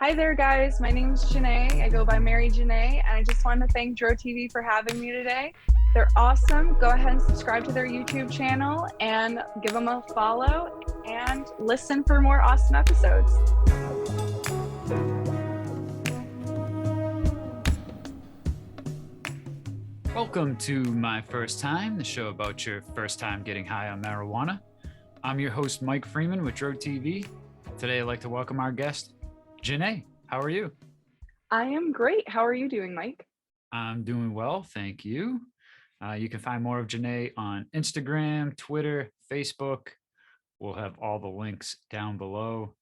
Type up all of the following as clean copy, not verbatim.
Hi there, guys. My name is Janae. I go by Mary Janae, and I just want to thank Dro TV for having me today. They're awesome. Go ahead and subscribe to their YouTube channel and give them a follow and listen for more awesome episodes. Welcome to My First Time, the show about your first time getting high on marijuana. I'm your host, Mike Freeman with Dro TV. Today, I'd like to welcome our guest, Janae. How are you? I am great. How are you doing, Mike? I'm doing well, thank you. You can find more of Janae on Instagram, Twitter, Facebook. We'll have all the links down below.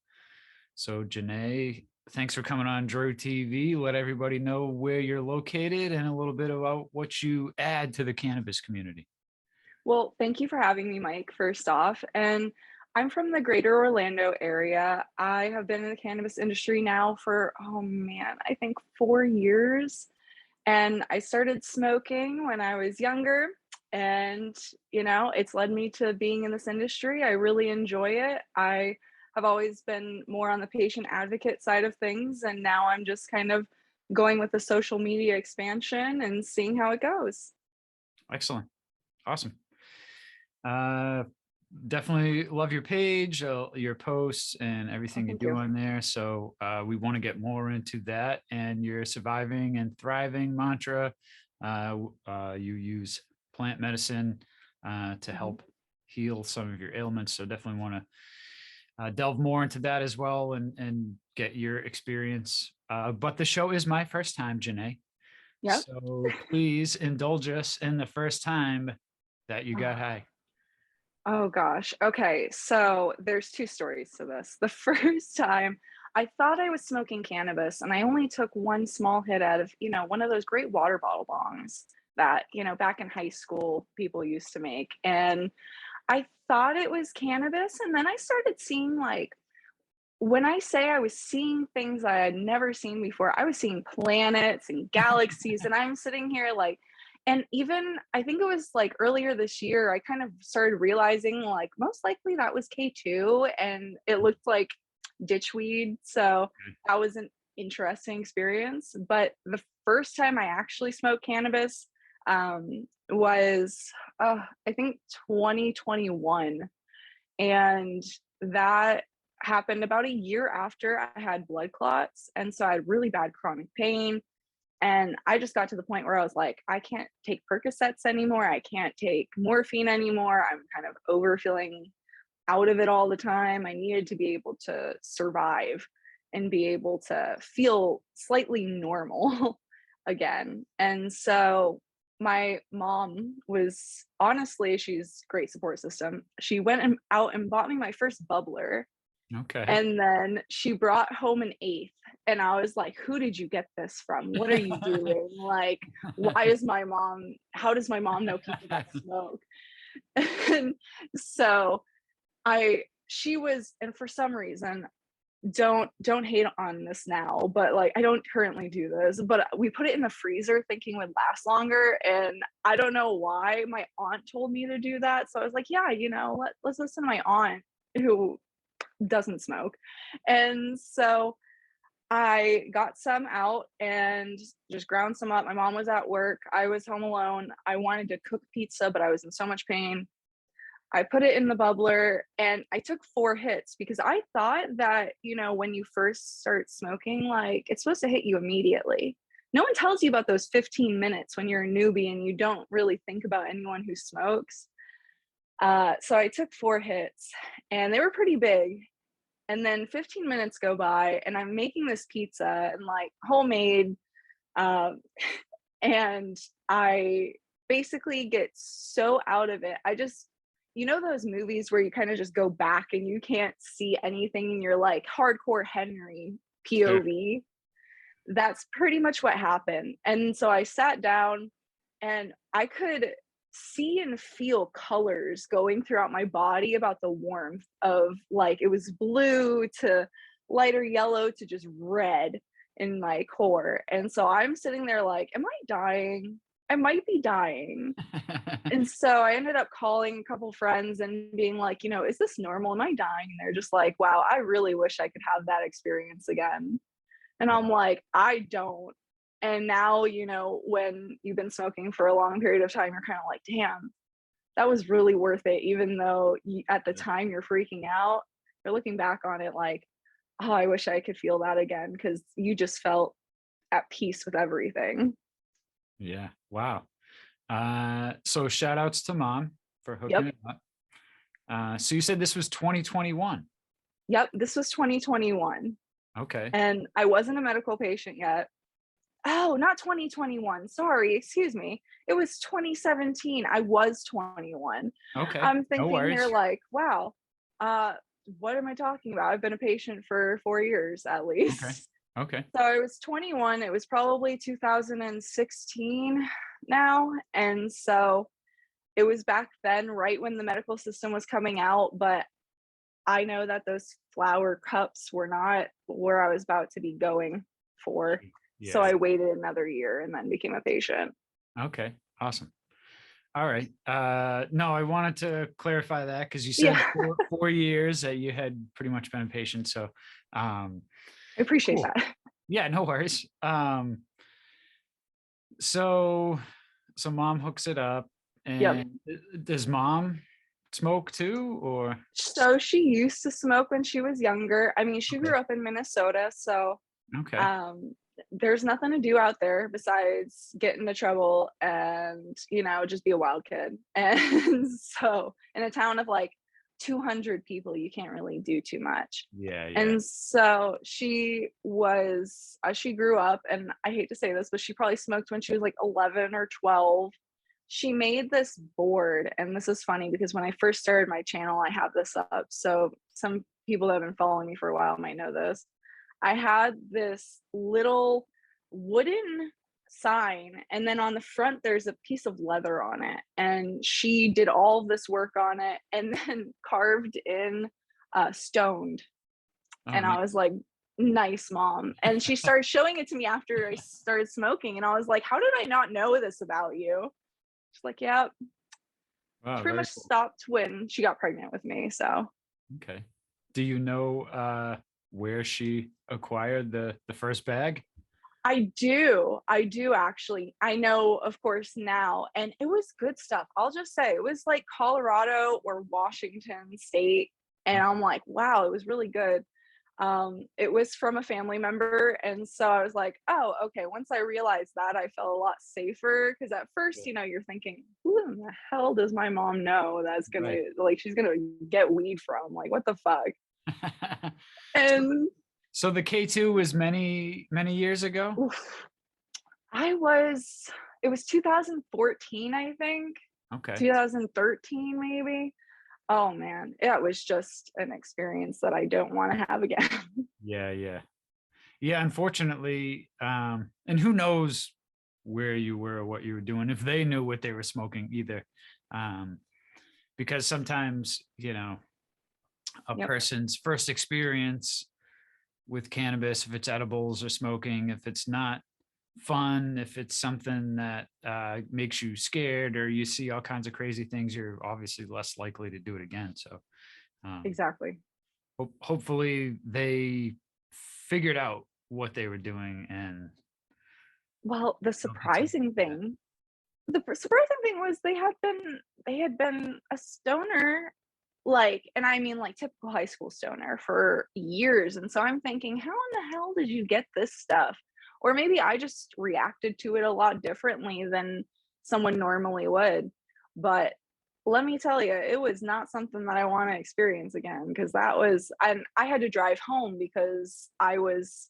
So, Janae, thanks for coming on Dro TV. Let everybody know where you're located and a little bit about what you add to the cannabis community. Well, thank you for having me, Mike, first off. And I'm from the greater Orlando area. I have been in the cannabis industry now for, I think 4 years. And I started smoking when I was younger. And, it's led me to being in this industry. I really enjoy it. I have always been more on the patient advocate side of things. And now I'm just kind of going with the social media expansion and seeing how it goes. Excellent. Awesome. Definitely love your page, your posts, and everything you do on there. So we want to get more into that and your surviving and thriving mantra. You use plant medicine to help heal some of your ailments. So definitely want to delve more into that as well and get your experience. But the show is my first time, Janae. Yeah. So please indulge us in the first time that you got high. Oh gosh. Okay. So there's two stories to this. The first time I thought I was smoking cannabis and I only took one small hit out of, one of those great water bottle bongs that, back in high school people used to make. And I thought it was cannabis. And then I started seeing when I say I was seeing things I had never seen before, I was seeing planets and galaxies. And I'm sitting here and even I think it was earlier this year, I kind of started realizing most likely that was K2 and it looked like ditchweed. So that was an interesting experience. But the first time I actually smoked cannabis was, I think 2021. And that happened about a year after I had blood clots. And so I had really bad chronic pain. And I just got to the point where I was like, I can't take Percocets anymore. I can't take morphine anymore. I'm kind of over feeling out of it all the time. I needed to be able to survive and be able to feel slightly normal again. And so my mom was honestly, she's a great support system. She went out and bought me my first bubbler. Okay. And then she brought home an eighth. And I was like, who did you get this from? What are you doing? How does my mom know people that smoke? And so and for some reason, don't hate on this now, but I don't currently do this, but we put it in the freezer thinking it would last longer. And I don't know why my aunt told me to do that. So I was like, yeah, let's listen to my aunt who doesn't smoke. And so I got some out and just ground some up. My mom was at work. I was home alone. I wanted to cook pizza, but I was in so much pain. I put it in the bubbler and I took 4 hits because I thought that, when you first start smoking, it's supposed to hit you immediately. No one tells you about those 15 minutes when you're a newbie and you don't really think about anyone who smokes. So I took 4 hits and they were pretty big. And then 15 minutes go by and I'm making this pizza and homemade. And I basically get so out of it. I just, those movies where you kind of just go back and you can't see anything and you're hardcore Henry POV. Sure. That's pretty much what happened. And so I sat down and I could see and feel colors going throughout my body about the warmth of it was blue to lighter yellow to just red in my core. And so I'm sitting there am I dying? I might be dying. And so I ended up calling a couple friends and being is this normal? Am I dying? And they're just wow, I really wish I could have that experience again. And I'm like, I don't. And now, when you've been smoking for a long period of time, you're kind of like, damn, that was really worth it. Even though at the Yeah. time you're freaking out, you're looking back on it like, oh, I wish I could feel that again because you just felt at peace with everything. Yeah. Wow. So shout outs to mom for hooking Yep. it up. So you said this was 2021. Yep. This was 2021. Okay. And I wasn't a medical patient yet. Oh, not 2021. Sorry, excuse me. It was 2017. I was 21. Okay. I'm No thinking here worries. like, wow, uh, what am I talking about? I've been a patient for 4 years at Okay. least. Okay. So I was 21. It was probably 2016 now. And so it was back then, right when the medical system was coming out. But I know that those flower cups were not where I was about to be going for. So Yeah. I waited another year and then became a patient. Okay. Awesome. All right. No, I wanted to clarify that because you said Yeah, 4 years that you had pretty much been a patient. So, I appreciate cool. that. Yeah, no worries. So, so mom hooks it up, Yep. and does mom smoke too, or So she used to smoke when she was younger. I mean, she okay, grew up in Minnesota, so okay, um there's nothing to do out there besides get into trouble and just be a wild kid. And so in a town of like 200 people you can't really do too much. yeah, yeah, And so she grew up, and I hate to say this, but she probably smoked when she was like 11 or 12. She made this board, and this is funny because when I first started my channel, I have this up. So some people that have been following me for a while might know this. I had this little wooden sign, and then on the front there's a piece of leather on it, and she did all of this work on it and then carved in stoned. oh, And I was nice. like, nice, mom. And she started showing it to me after I started smoking, and I was like, how did I not know this about you? She's like, yeah. She Wow, pretty very much cool. stopped when she got pregnant with me. So Okay. Do you know where she acquired the first bag? I do actually. I know, of course, now, and it was good stuff. I'll just say it was like Colorado or Washington State, and Okay. I'm like, wow, it was really good. It was from a family member, and so I was like, oh, okay. Once I realized that, I felt a lot safer because at first, you're thinking, who in the hell does my mom know that's gonna Right. like she's gonna get weed from? Like, what the fuck? And So the K2 was many years ago. oof, it was 2014, I think, Okay. 2013 maybe. Oh man, it was just an experience that I don't want to have again. Yeah, yeah. Yeah, unfortunately, and who knows where you were or what you were doing, if they knew what they were smoking either. Um, because sometimes, a Yep, person's first experience with cannabis, if it's edibles or smoking, if it's not fun, if it's something that makes you scared or you see all kinds of crazy things, you're obviously less likely to do it again. So um, exactly. hopefully they figured out what they were doing and Well, the don't continue to surprising do that. thing the surprising thing was they had been a stoner, like, and I mean like typical high school stoner for years. And so I'm thinking, how in the hell did you get this stuff? Or maybe I just reacted to it a lot differently than someone normally would. But let me tell you, it was not something that I want to experience again because I had to drive home because I was,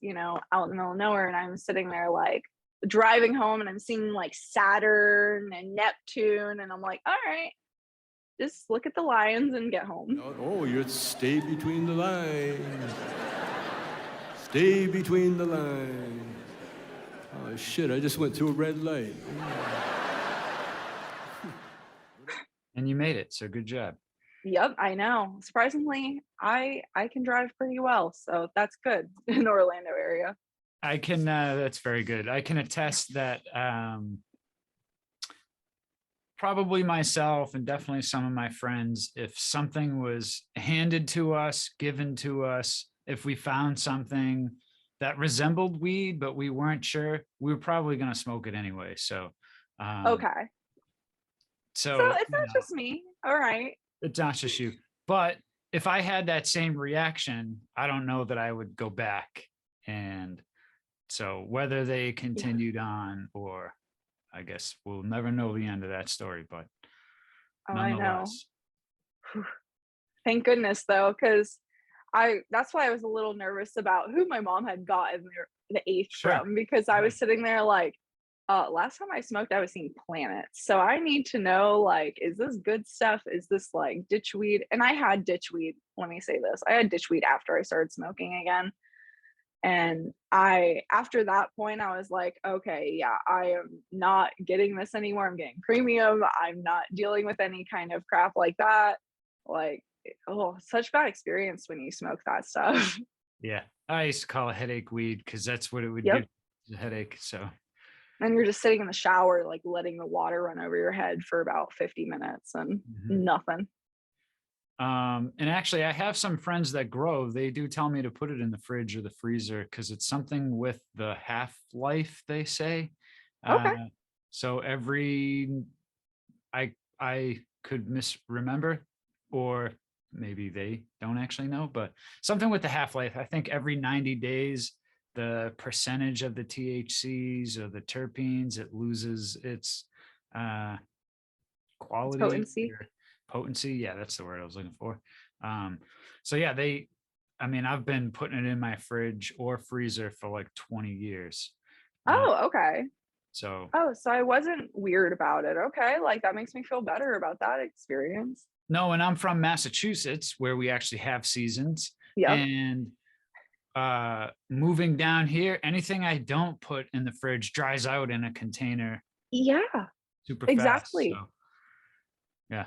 out in the middle of nowhere, and I'm sitting there like driving home and I'm seeing like Saturn and Neptune, and I'm like, all right, just look at the lions and get home. Oh, you stay between the lines. Stay between the lines. Oh, shit, I just went through a red light. And you made it. So good job. Yep, I know. Surprisingly, I can drive pretty well, so that's good in the Orlando area. I can, that's very good. I can attest that probably myself and definitely some of my friends, if something was handed to us, given to us, if we found something that resembled weed, but we weren't sure. We were probably going to smoke it anyway. So, Okay. So so it's not just me. All right. it's not just you. But if I had that same reaction, I don't know that I would go back. And so whether they continued on, or I guess we'll never know the end of that story, but Oh, I know. nonetheless. Thank goodness though, because that's why I was a little nervous about who my mom had gotten the eighth Sure. from, because I was sitting there like, last time I smoked, I was seeing planets. So I need to know, like, is this good stuff? Is this like ditchweed? And I had ditchweed. Let me say this. I had ditchweed after I started smoking again. And after that point, I was like, okay, yeah, I am not getting this anymore. I'm getting premium. I'm not dealing with any kind of crap like that. Like, oh, such bad experience when you smoke that stuff. Yeah. I used to call it headache weed because that's what it would Yep. give, a headache. So And you're just sitting in the shower, like letting the water run over your head for about 50 minutes and nothing. And actually I have some friends that grow. They do tell me to put it in the fridge or the freezer because it's something with the half-life, they say. Okay. So I could misremember, or maybe they don't actually know, but something with the half-life. I think every 90 days, the percentage of the THCs or the terpenes, it loses its quality Potency. or potency. Yeah, that's the word I was looking for. So yeah, I've been putting it in my fridge or freezer for like 20 years. Oh, okay. So I wasn't weird about it. Okay. Like that makes me feel better about that experience. no, and I'm from Massachusetts where we actually have seasons. Yep. And moving down here, anything I don't put in the fridge dries out in a container Yeah, super exactly. fast. So yeah.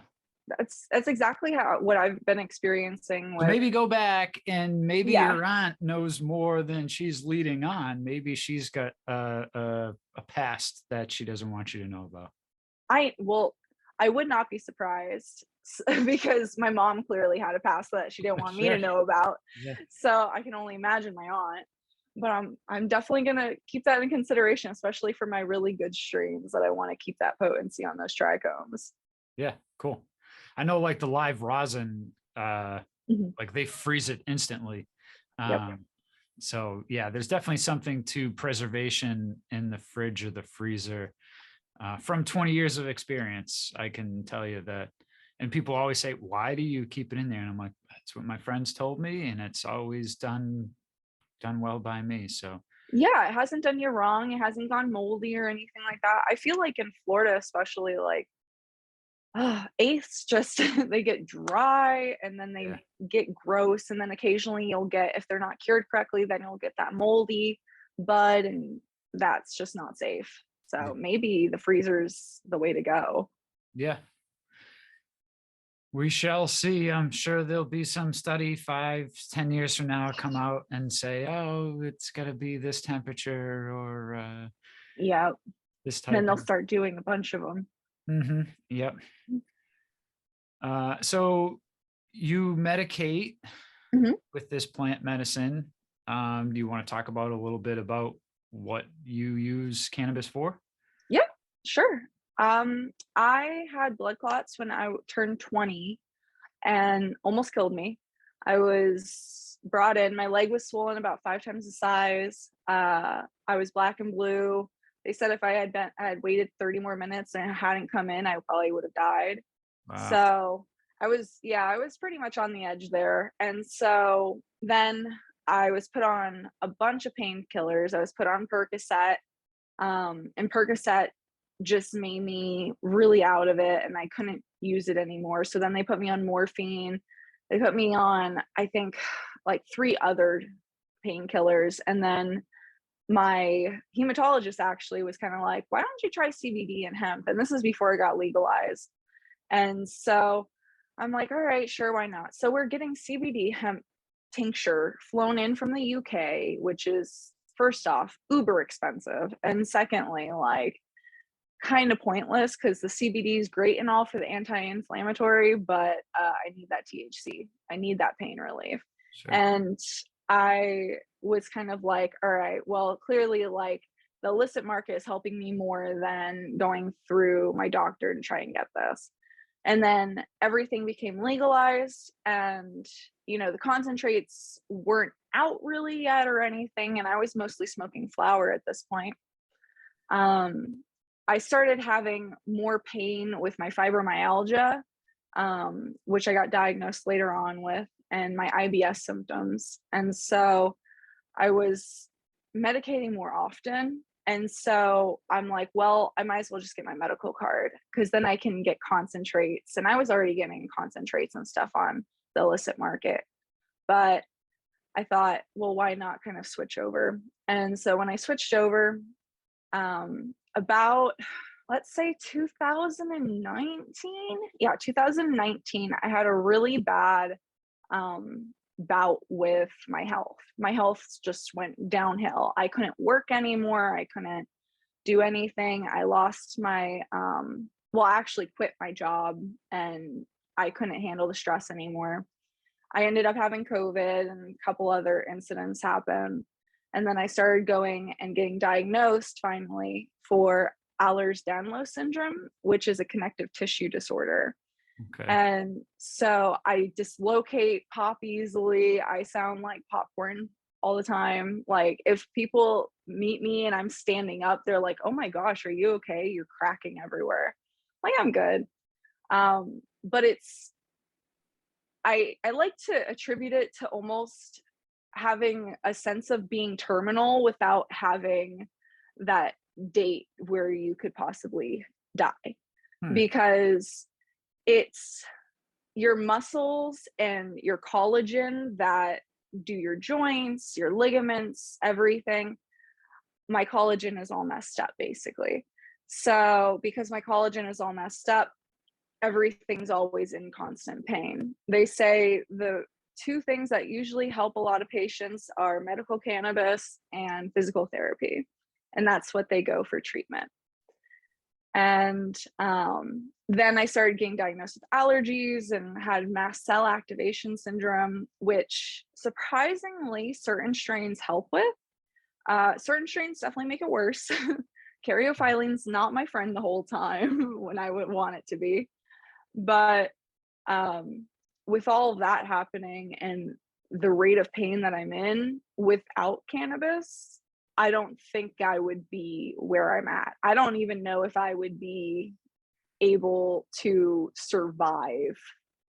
That's exactly what I've been experiencing So with. maybe go back, and maybe Yeah. your aunt knows more than she's leading on. Maybe she's got a past that she doesn't want you to know about. I would not be surprised because my mom clearly had a past that she didn't want me to Sure. know about. Yeah. So I can only imagine my aunt. But I'm definitely gonna keep that in consideration, especially for my really good strains that I want to keep that potency on those trichomes. Yeah, cool. I know like the live rosin, Mhm. like they freeze it instantly. Yep. So yeah, there's definitely something to preservation in the fridge or the freezer. From 20 years of experience, I can tell you that. And people always say, why do you keep it in there? And I'm like, that's what my friends told me, and it's always done well by me. So Yeah, it hasn't done you wrong. It hasn't gone moldy or anything like that. I feel like in Florida, especially, like eighths just they get dry and then they yeah. get gross, and then occasionally you'll get, if they're not cured correctly, then you'll get that moldy bud, and that's just not safe. So maybe the freezer's the way to go. Yeah. We shall see. I'm sure there'll be some study 5-10 years from now come out and say, oh, it's got to be this temperature or Yeah. this Then type they'll of. start doing a bunch of them. Yep. So you medicate Mhm. with this plant medicine. Do you want to talk about a little bit about what you use cannabis for? Yeah, sure. I had blood clots when I turned 20 and almost killed me. I was brought in, my leg was swollen about 5 times the size. I was black and blue. They said if I had waited 30 more minutes and hadn't come in, I probably would have died. Wow. So I was pretty much on the edge there. And so then I was put on a bunch of painkillers. I was put on Percocet, and Percocet just made me really out of it and I couldn't use it anymore. So then they put me on morphine. They put me on, I think, like 3 other painkillers. And then my hematologist actually was kind of like, why don't you try CBD and hemp? And this is before it got legalized. And so I'm like, all right, sure, why not? So we're getting CBD hemp tincture flown in from the UK, which is, first off, uber expensive. And secondly, like, kind of pointless because the CBD is great and all for the anti-inflammatory, but I need that THC. I need that pain relief. Sure. And I was kind of like, all right, well, clearly, like, the illicit market is helping me more than going through my doctor to try and get this. And then everything became legalized, and, the concentrates weren't out really yet or anything. And I was mostly smoking flower at this point. Um, I started having more pain with my fibromyalgia, which I got diagnosed later on with, and my IBS symptoms. And so I was medicating more often. And so I'm like, well, I might as well just get my medical card because then I can get concentrates. And I was already getting concentrates and stuff on the illicit market. But I thought, well, why not kind of switch over? And so when I switched over, about, let's say 2019, yeah, 2019, I had a really bad bout with my health. My health just went downhill. I couldn't work anymore. I couldn't do anything. I lost my, well, I actually quit my job, and I couldn't handle the stress anymore. I ended up having COVID, and a couple other incidents happened. And then I started going and getting diagnosed finally for Ehlers-Danlos syndrome, which is a connective tissue disorder. Okay. And so I dislocate, pop easily. I sound like popcorn all the time. Like, if people meet me and I'm standing up, they're like, "Oh my gosh, are you okay? You're cracking everywhere." Like, I'm good. But I like to attribute it to almost having a sense of being terminal without having that date where you could possibly die, because it's your muscles and your collagen that do your joints, your ligaments, everything. My collagen is all messed up, basically. So because my collagen is all messed up, everything's always in constant pain. They say the two things that usually help a lot of patients are medical cannabis and physical therapy. And that's what they go for treatment. And then I started getting diagnosed with allergies and had mast cell activation syndrome, which surprisingly certain strains help with. Certain strains definitely make it worse. Caryophyllene not my friend the whole time when I would want it to be. But with all of that happening and the rate of pain that I'm in without cannabis, I don't think I would be where I'm at. I don't even know if I would be able to survive.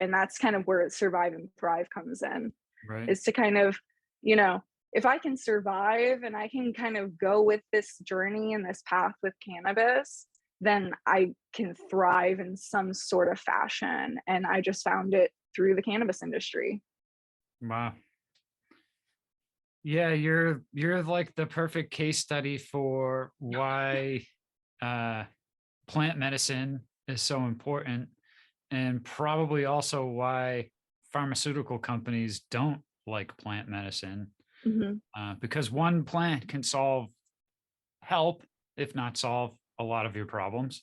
And that's kind of where survive and thrive comes in, Right. is to kind of, if I can survive and I can kind of go with this journey and this path with cannabis, then I can thrive in some sort of fashion. And I just found it through the cannabis industry. Wow. Yeah, you're like the perfect case study for why plant medicine is so important, and probably also why pharmaceutical companies don't like plant medicine, because one plant can help, if not solve, a lot of your problems.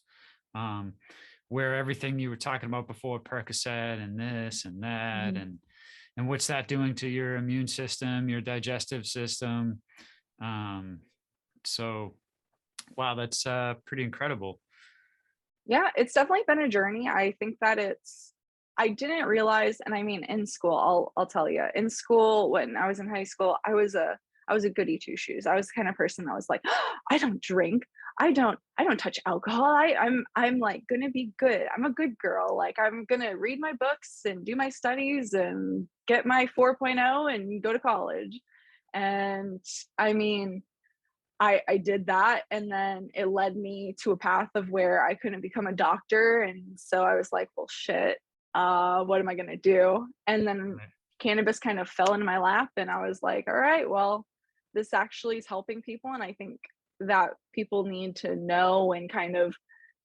Where everything you were talking about before, Percocet and this and that, and what's that doing to your immune system, your digestive system? So, wow, that's pretty incredible. Yeah, it's definitely been a journey. I think that I didn't realize, and I mean, in school, I'll tell you, in school, when I was in high school, I was a goody two shoes. I was the kind of person that was like, "Oh, I don't drink. I don't touch alcohol. I'm like gonna be good. I'm a good girl. Like, I'm gonna read my books and do my studies and get my 4.0 and go to college." And I mean, I did that, and then it led me to a path of where I couldn't become a doctor. And so I was like, well, shit, what am I gonna do? And then cannabis kind of fell into my lap, and I was like, all right, well, this actually is helping people. And I think that people need to know and kind of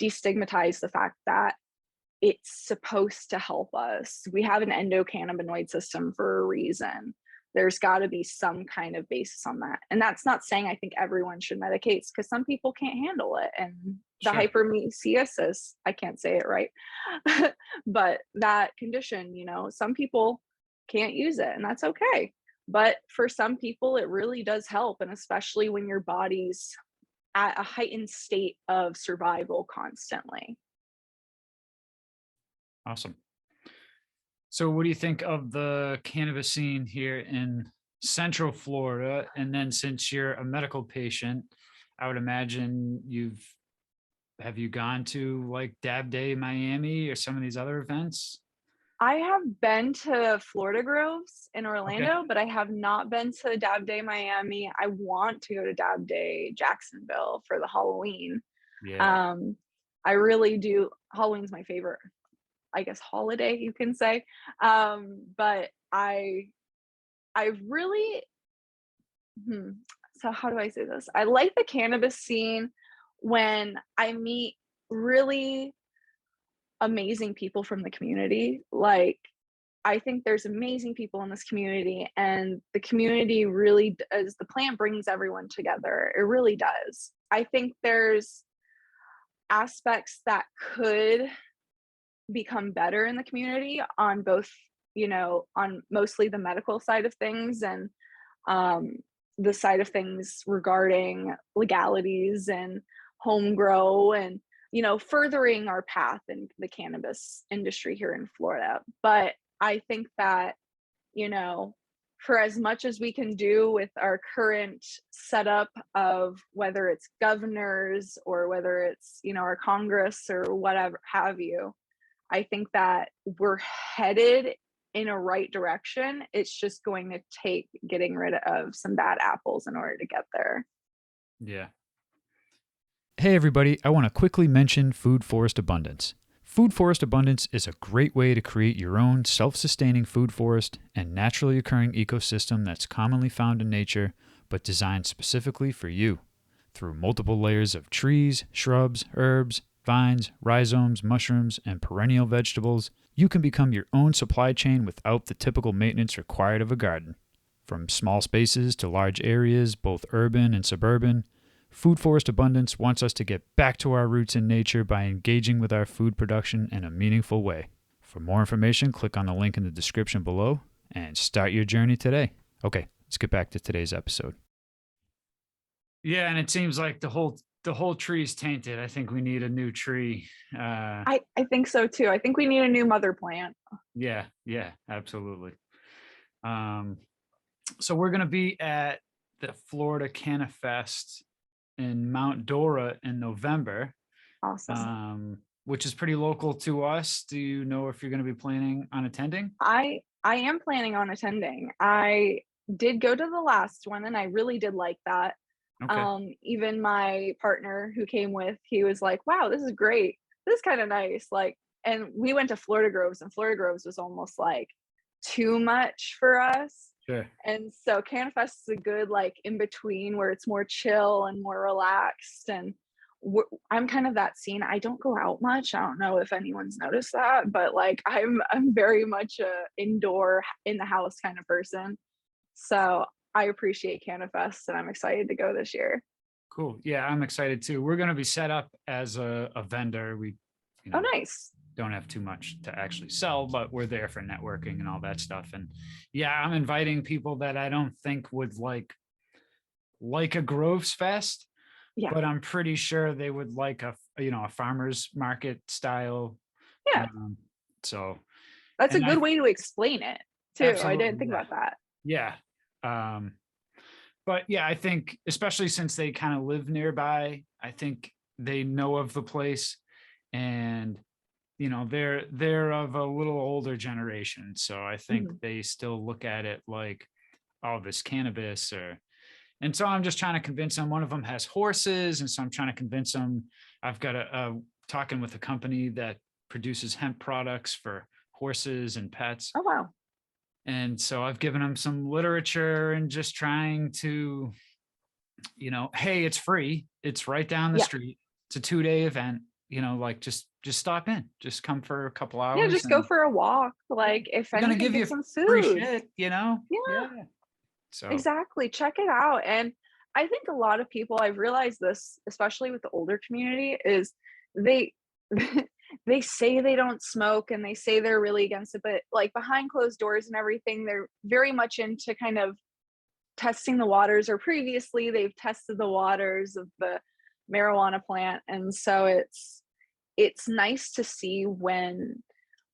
destigmatize the fact that it's supposed to help us. We have an endocannabinoid system for a reason. There's got to be some kind of basis on that. And that's not saying I think everyone should medicate, because some people can't handle it. And the hypermesiosis, I can't say it right, but that condition, some people can't use it, and that's okay. But for some people, it really does help. And especially when your body's at a heightened state of survival constantly. Awesome. So what do you think of the cannabis scene here in Central Florida? And then since you're a medical patient, I would imagine have you gone to like Dab Day Miami or some of these other events? I have been to Florida Groves in Okay. Orlando, but I have not been to Dab Day Miami. I want to go to Dab Day Jacksonville for the Halloween. Yeah. Um, I really do. Halloween's my favorite, I guess, holiday you can say. But I really, hmm, so how do I say this? I like the cannabis scene when I meet really amazing people from the community. Like, I think there's amazing people in this community, and the community really does, the plant brings everyone together. It really does. I think there's aspects that could become better in the community on both, on mostly the medical side of things, and um, the side of things regarding legalities and home grow, and furthering our path in the cannabis industry here in Florida. But I think that, you know for as much as we can do with our current setup of whether it's governors or whether it's our Congress or whatever have you, I think that we're headed in a right direction. It's just going to take getting rid of some bad apples in order to get there. Yeah. Hey, everybody. I want to quickly mention Food Forest Abundance. Food Forest Abundance is a great way to create your own self-sustaining food forest and naturally occurring ecosystem that's commonly found in nature, but designed specifically for you. Through multiple layers of trees, shrubs, herbs, vines, rhizomes, mushrooms, and perennial vegetables, you can become your own supply chain without the typical maintenance required of a garden. From small spaces to large areas, both urban and suburban, Food Forest Abundance wants us to get back to our roots in nature by engaging with our food production in a meaningful way. For more information, click on the link in the description below and start your journey today. Okay, let's get back to today's episode. Yeah, and it seems like the whole tree is tainted. I think we need a new tree. I think so too. I think we need a new mother plant. Yeah, absolutely. So we're going to be at the Florida Cannafest in Mount Dora in November. Awesome. Which is pretty local to us. Do you know if you're going to be planning on attending? I am planning on attending. I did go to the last one and I really did like that. Okay. Even my partner who came with, he was like, wow, this is great. This is kind of nice. Like, and we went to Florida Groves, and Florida Groves was almost like too much for us. Sure. And so Cannafest is a good like in between where it's more chill and more relaxed. And I'm kind of that scene. I don't go out much. I don't know if anyone's noticed that, but like I'm very much a indoor in the house kind of person. So I appreciate Cannafest and I'm excited to go this year. Cool. Yeah, I'm excited too. We're going to be set up as a vendor. We, Oh, nice. don't have too much to actually sell, but we're there for networking and all that stuff. And yeah, I'm inviting people that I don't think would like a Groves Fest, Yeah. but I'm pretty sure they would like a farmer's market style. Yeah. So that's a good way to explain it too. I didn't think about that. Yeah. But yeah, I think especially since they kind of live nearby, I think they know of the place, and they're of a little older generation. So I think they still look at it like, oh, this cannabis and so I'm just trying to convince them. One of them has horses. And so I'm trying to convince them. I've got talking with a company that produces hemp products for horses and pets. Oh, wow. And so I've given them some literature and just trying to, hey, it's free. It's right down the street. It's a 2-day event. Like just stop in, just come for a couple hours. Yeah, just go for a walk. Like if I'm anything, gonna give you some free food. shit, Yeah. So exactly. Check it out. And I think a lot of people, I've realized this, especially with the older community, is they they say they don't smoke and they say they're really against it, but like behind closed doors and everything, they're very much into kind of testing the waters, or previously they've tested the waters of the marijuana plant. And so it's nice to see when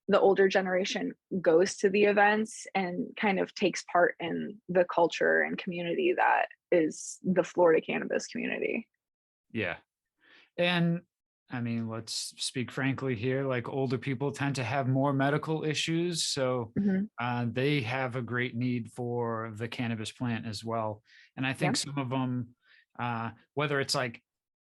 the older generation goes to the events and kind of takes part in the culture and community that is the Florida cannabis community. Yeah. And I mean, let's speak frankly here, like older people tend to have more medical issues. So Mhm. they have a great need for the cannabis plant as well. And I Yeah. think some of them, whether it's like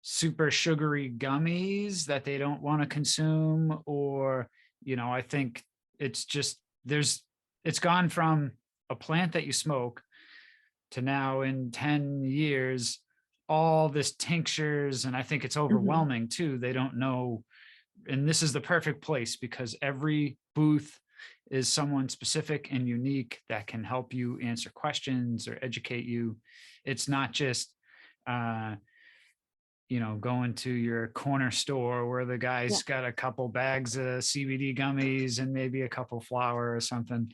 super sugary gummies that they don't want to consume, or, I think it's just, it's gone from a plant that you smoke to now in 10 years, all this tinctures. And I think it's Mhm. overwhelming too. They don't know. And this is the perfect place because every booth is someone specific and unique that can help you answer questions or educate you. It's not just, uh, going to your corner store where the Yeah. guy's got a couple bags of CBD gummies and maybe a couple flour or something.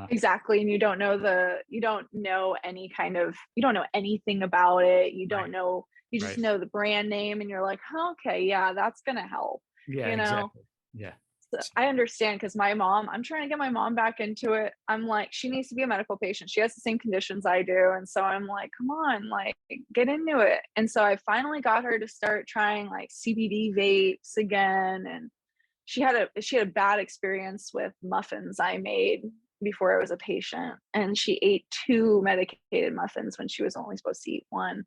Exactly, and you don't know any kind of you don't know anything about it, you don't Right, know you just right. know the brand name and you're like, "Huh, okay, yeah, that's gonna help," Yeah, you know? exactly. Yeah. So, I understand because my mom I'm trying to get my mom back into it. I'm like, she needs to be a medical patient, she has the same conditions I do, and so I'm like, "Come on, like, get into it," and so I finally got her to start trying, like, CBD vapes again, and she had a bad experience with muffins I made before I was a patient, and she ate 2 medicated muffins when she was only supposed to eat 1,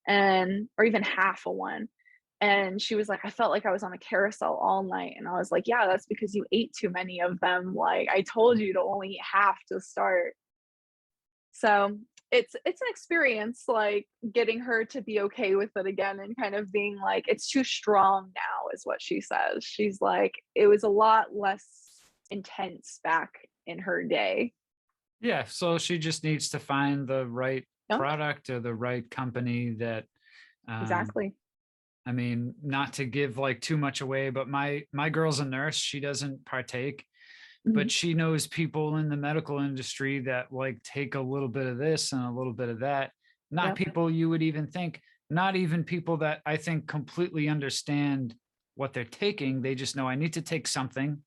and or even half of one, and she was like, "I felt like I was on a carousel all night," and I was like, "Yeah, that's because you ate too many of them, like, I told you to only eat half to start." So, it's an experience, like, getting her to be okay with it again and kind of being like, "It's too strong now," is what she says. She's like, "It was a lot less intense back in her day." Yeah. So she just needs to find the right No, product or the right company that, um, exactly. I mean, not to give like too much away, but my girl's a nurse. She doesn't partake, Mhm. but she knows people in the medical industry that like take a little bit of this and a little bit of that. Not Yep. people you would even think, not even people that I think completely understand what they're taking. They just know I need to take something,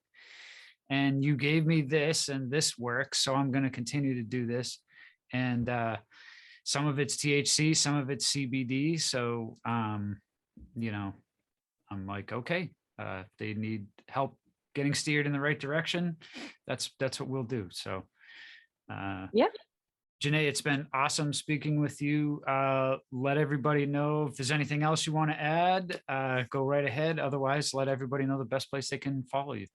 and you gave me this and this works, so I'm going to continue to do this. And some of it's THC, some of it's CBD. So you know I'm like, okay, if they need help getting steered in the right direction, that's what we'll do. So uh Yep. Janae, it's been awesome speaking with you. Let everybody know if there's anything else you want to add. Go right ahead. Otherwise, let everybody know the best place they can follow you.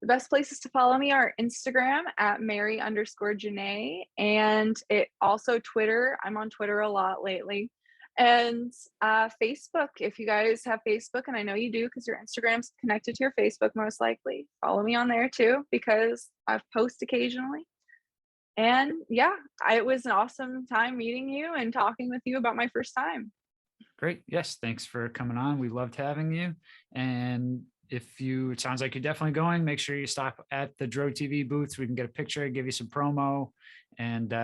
The best places to follow me are Instagram at Mary_Janae, and it also Twitter. I'm on Twitter a lot lately. And Facebook, if you guys have Facebook, and I know you do because your Instagram's connected to your Facebook most likely, follow me on there too because I post occasionally. And yeah, it was an awesome time meeting you and talking with you about my first time. Great. Yes. Thanks for coming on. We loved having you. And it sounds like you're definitely going, make sure you stop at the Dro TV booth so we can get a picture, give you some promo, and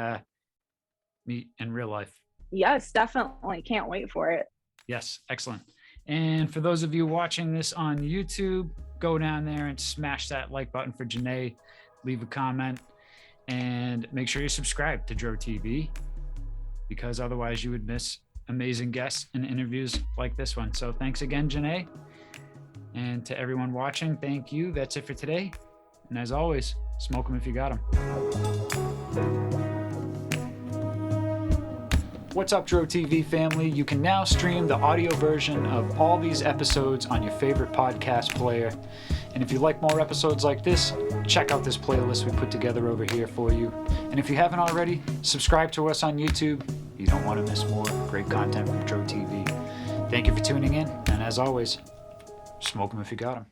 meet in real life. Yes, definitely. Can't wait for it. Yes. Excellent. And for those of you watching this on YouTube, go down there and smash that like button for Janae, leave a comment, and make sure you subscribe to Dro TV, because otherwise you would miss amazing guests and interviews like this one. So thanks again, Janae. And to everyone watching, thank you. That's it for today. And as always, smoke them if you got them. What's up, Dro TV family? You can now stream the audio version of all these episodes on your favorite podcast player. And if you like more episodes like this, check out this playlist we put together over here for you. And if you haven't already, subscribe to us on YouTube. You don't want to miss more great content from Dro TV. Thank you for tuning in. And as always, smoke them if you got them.